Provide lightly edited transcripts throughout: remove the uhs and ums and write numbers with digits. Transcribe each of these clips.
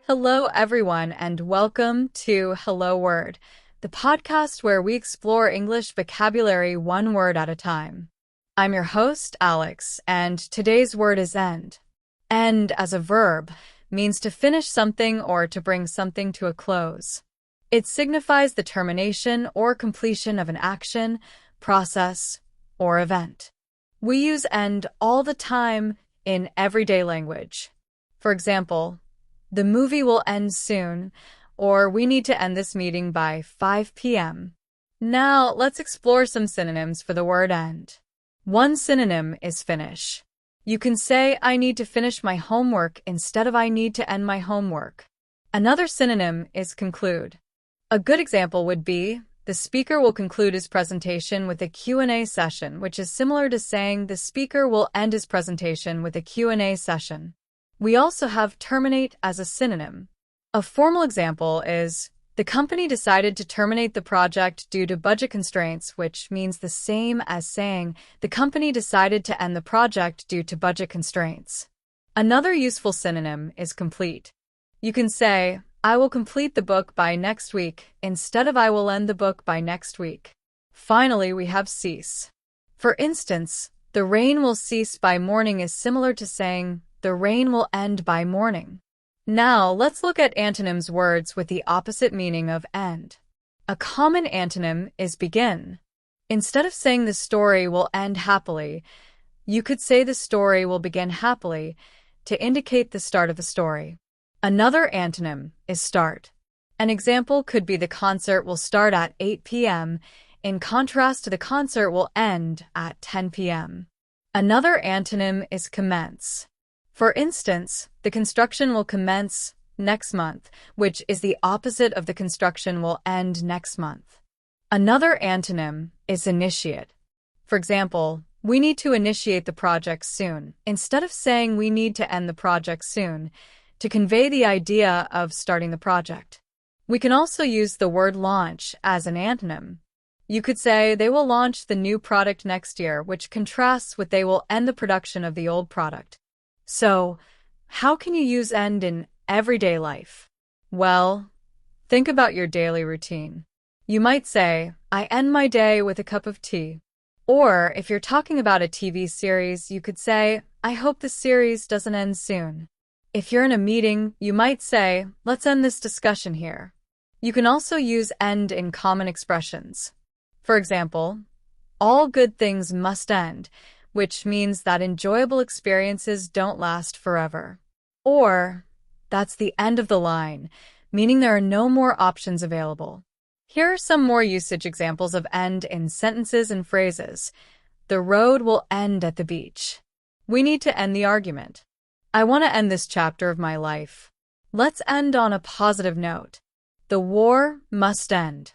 Hello, everyone, and welcome to Hello Word, the podcast where we explore English vocabulary one word at a time. I'm your host, Alex, and today's word is end. End, as a verb, means to finish something or to bring something to a close. It signifies the termination or completion of an action, process, or event. We use end all the time in everyday language. For example, the movie will end soon, or we need to end this meeting by 5 p.m. Now, let's explore some synonyms for the word end. One synonym is finish. You can say, I need to finish my homework instead of I need to end my homework. Another synonym is conclude. A good example would be, the speaker will conclude his presentation with a Q&A session, which is similar to saying the speaker will end his presentation with a Q&A session. We also have terminate as a synonym. A formal example is, the company decided to terminate the project due to budget constraints, which means the same as saying, the company decided to end the project due to budget constraints. Another useful synonym is complete. You can say, I will complete the book by next week, instead of I will end the book by next week. Finally, we have cease. For instance, the rain will cease by morning is similar to saying, the rain will end by morning. Now, let's look at antonyms words with the opposite meaning of end. A common antonym is begin. Instead of saying the story will end happily, you could say the story will begin happily to indicate the start of the story. Another antonym is start. An example could be the concert will start at 8 p.m., in contrast to the concert will end at 10 p.m. Another antonym is commence. For instance, the construction will commence next month, which is the opposite of the construction will end next month. Another antonym is initiate. For example, we need to initiate the project soon, instead of saying we need to end the project soon, to convey the idea of starting the project. We can also use the word launch as an antonym. You could say they will launch the new product next year, which contrasts with they will end the production of the old product. So, how can you use end in everyday life? Well, think about your daily routine. You might say, I end my day with a cup of tea. Or, if you're talking about a TV series, you could say, I hope the series doesn't end soon. If you're in a meeting, you might say, let's end this discussion here. You can also use end in common expressions. For example, all good things must end, which means that enjoyable experiences don't last forever. Or, that's the end of the line, meaning there are no more options available. Here are some more usage examples of end in sentences and phrases. The road will end at the beach. We need to end the argument. I want to end this chapter of my life. Let's end on a positive note. The war must end.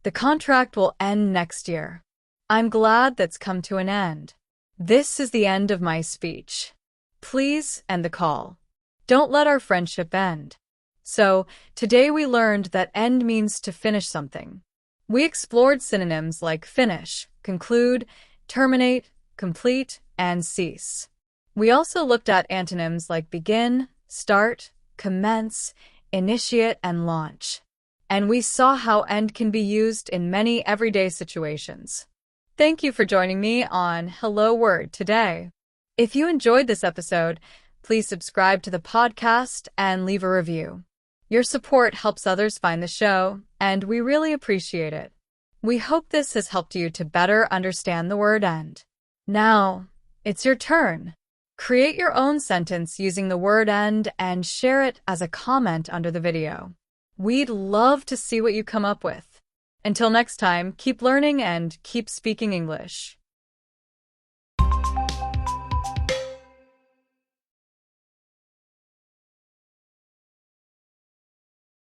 The contract will end next year. I'm glad that's come to an end. This is the end of my speech. Please end the call. Don't let our friendship end. So, today we learned that end means to finish something. We explored synonyms like finish, conclude, terminate, complete, and cease. We also looked at antonyms like begin, start, commence, initiate, and launch. And we saw how end can be used in many everyday situations. Thank you for joining me on Hello Word today. If you enjoyed this episode, please subscribe to the podcast and leave a review. Your support helps others find the show, and we really appreciate it. We hope this has helped you to better understand the word end. Now, it's your turn. Create your own sentence using the word end and share it as a comment under the video. We'd love to see what you come up with. Until next time, keep learning and keep speaking English.